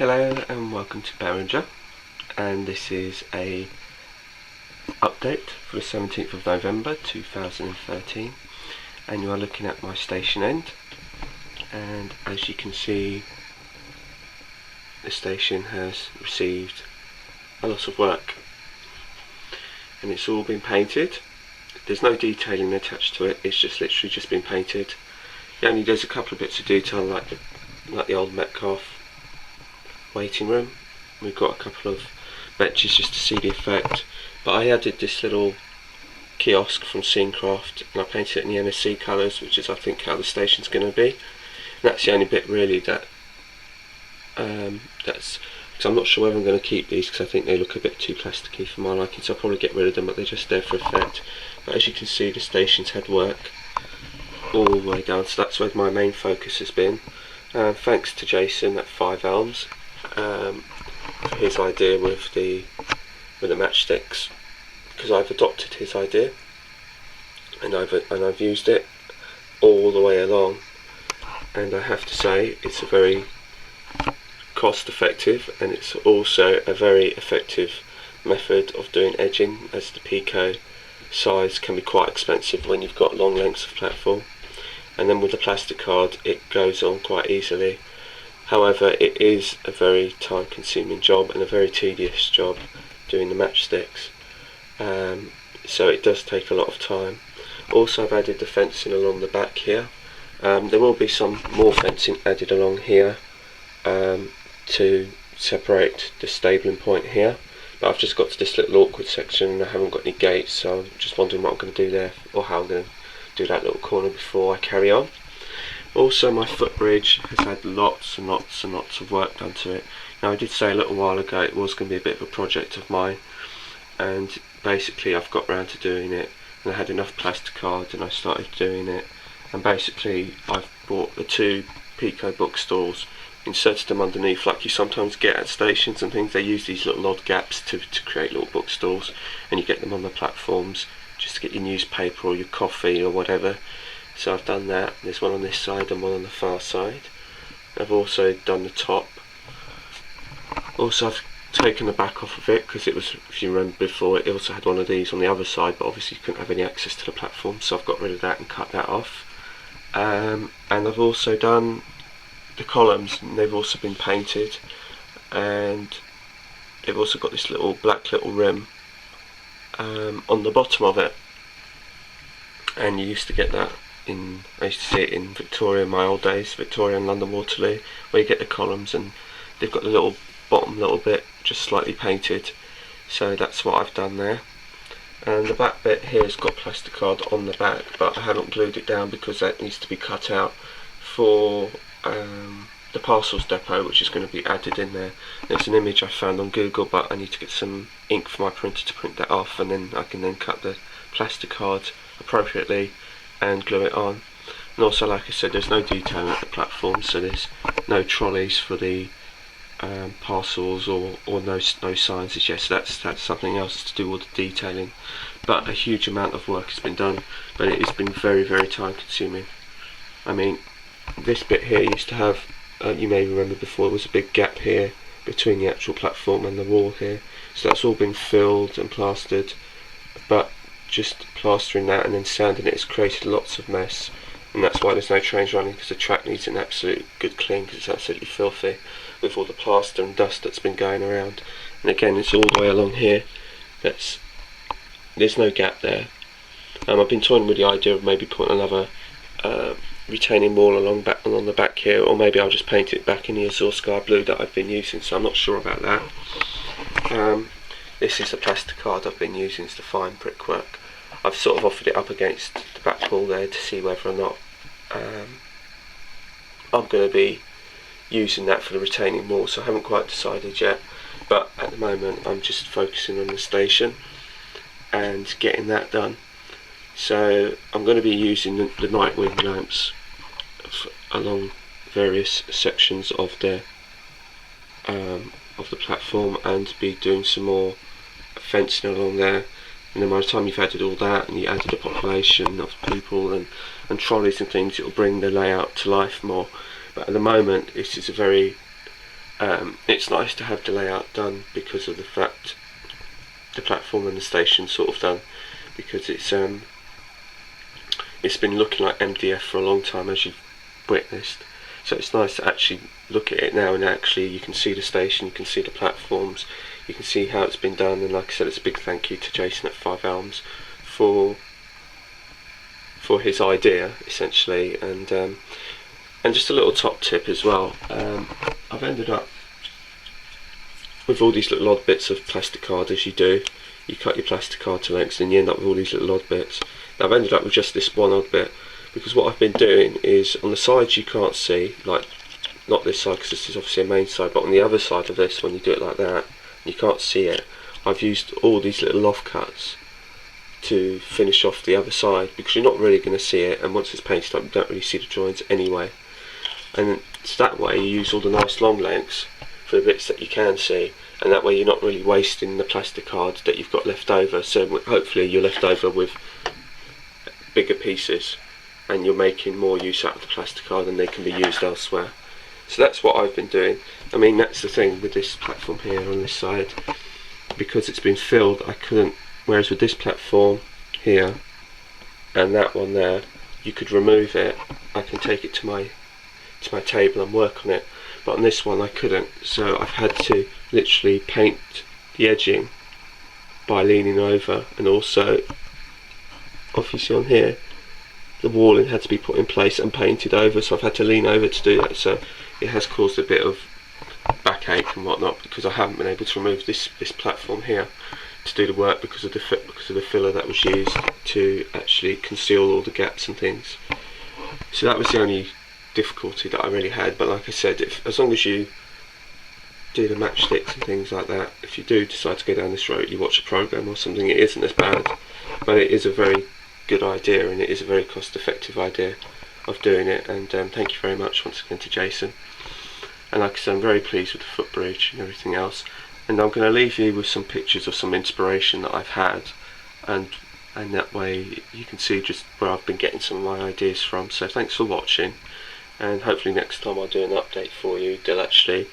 Hello and welcome to Berringer, and this is a update for the 17th of November 2013, and you are looking at my station end, and as you can see the station has received a lot of work and it's all been painted. There's no detailing attached to it, it's just literally just been painted. There's a couple of bits of detail like the old Metcalf waiting room. We've got a couple of benches just to see the effect, but I added this little kiosk from Scenecraft and I painted it in the MSC colours, which is I think how the station's going to be. And that's the only bit really that that's because I'm not sure whether I'm going to keep these because I think they look a bit too plasticky for my liking, so I'll probably get rid of them, but they're just there for effect. But as you can see, the station's had work all the way down, so that's where my main focus has been. Thanks to Jason at 5 Elms for his idea with the matchsticks, because I've adopted his idea and I've used it all the way along, and I have to say it's a very cost effective and it's also a very effective method of doing edging, as the Pico size can be quite expensive when you've got long lengths of platform, and then with the plastic card it goes on quite easily. However, it is a very time consuming job and a very tedious job doing the matchsticks, so it does take a lot of time. Also, I've added the fencing along the back here. There will be some more fencing added along here to separate the stabling point here, but I've just got to this little awkward section and I haven't got any gates, so I'm just wondering what I'm going to do there, or how I'm going to do that little corner before I carry on. Also, my footbridge has had lots and lots and lots of work done to it. Now, I did say a little while ago it was going to be a bit of a project of mine, and basically I've got round to doing it, and I had enough plastic cards and I started doing it, and basically I've bought the 2 Pico bookstools, inserted them underneath like you sometimes get at stations and things. They use these little odd gaps to create little bookstools, and you get them on the platforms just to get your newspaper or your coffee or whatever. So I've done that. There's one on this side and one on the far side. I've also done the top. Also, I've taken the back off of it because it was, if you remember before, it also had one of these on the other side, but obviously you couldn't have any access to the platform, so I've got rid of that and cut that off. And I've also done the columns, and they've also been painted, and they've also got this little black little rim on the bottom of it, and you used to get that I used to see it in Victoria in my old days, Victoria and London Waterloo, where you get the columns and they've got the little bottom little bit just slightly painted, so that's what I've done there. And the back bit here has got plastic card on the back, but I haven't glued it down because that needs to be cut out for the parcels depot, which is going to be added in there. There's an image I found on Google, but I need to get some ink for my printer to print that off, and then I can then cut the plastic card appropriately and glue it on. And also, like I said, there's no detailing at the platform, so there's no trolleys for the parcels or no signs as yet, so that's something else to do all the detailing. But a huge amount of work has been done, but it has been very, very time consuming. I mean, this bit here used to have, you may remember before, there was a big gap here between the actual platform and the wall here, so that's all been filled and plastered, but just plastering that and then sanding it has created lots of mess, and that's why there's no trains running, because the track needs an absolute good clean, because it's absolutely filthy with all the plaster and dust that's been going around. And again, it's all the way along here, there's no gap there. I've been toying with the idea of maybe putting another retaining wall along the back here, or maybe I'll just paint it back in the Azure Sky Blue that I've been using, so I'm not sure about that. This is the plastic card I've been using, it's the fine brickwork. I've sort of offered it up against the back wall there to see whether or not I'm going to be using that for the retaining wall, so I haven't quite decided yet, but at the moment I'm just focusing on the station and getting that done. So I'm going to be using the Nightwing lamps along various sections of the platform, and be doing some more fencing along there. And then by the time you've added all that and you added a population of people and trolleys and things, it will bring the layout to life more. But at the moment this is a very It's nice to have the layout done because of the fact the platform and the station sort of done, because it's been looking like MDF for a long time, as you've witnessed. So it's nice to actually look at it now, and actually you can see the station, you can see the platforms, you can see how it's been done. And like I said, it's a big thank you to Jason at Five Elms for his idea, essentially. And just a little top tip as well, I've ended up with all these little odd bits of plastic card, as you do. You cut your plastic card to lengths and you end up with all these little odd bits. Now I've ended up with just this one odd bit, because what I've been doing is, on the sides you can't see, like not this side because this is obviously a main side, but on the other side of this, when you do it like that, you can't see it. I've used all these little off cuts to finish off the other side, because you're not really going to see it, and once it's painted up you don't really see the joints anyway. And so that way you use all the nice long lengths for the bits that you can see, and that way you're not really wasting the plastic card that you've got left over. So hopefully you're left over with bigger pieces, and you're making more use out of the plastic card and they can be used elsewhere. So that's what I've been doing. I mean, that's the thing with this platform here on this side, because it's been filled, I couldn't, whereas with this platform here and that one there, you could remove it, I can take it to my table and work on it, but on this one I couldn't. So I've had to literally paint the edging by leaning over, and also obviously on here the walling had to be put in place and painted over, so I've had to lean over to do that. So it has caused a bit of backache and whatnot, because I haven't been able to remove this platform here to do the work because of the filler that was used to actually conceal all the gaps and things. So that was the only difficulty that I really had. But like I said, as long as you do the matchsticks and things like that, if you do decide to go down this road, you watch a program or something, it isn't as bad, but it is a very good idea, and it is a very cost-effective idea of doing it. And thank you very much once again to Jason. And like I said, I'm very pleased with the footbridge and everything else, and I'm going to leave you with some pictures of some inspiration that I've had, and that way you can see just where I've been getting some of my ideas from. So thanks for watching, and hopefully next time I'll do an update for you. There'll actually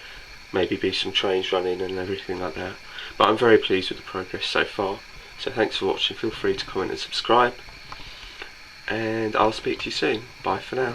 maybe be some trains running and everything like that, but I'm very pleased with the progress so far. So thanks for watching, feel free to comment and subscribe, and I'll speak to you soon. Bye for now.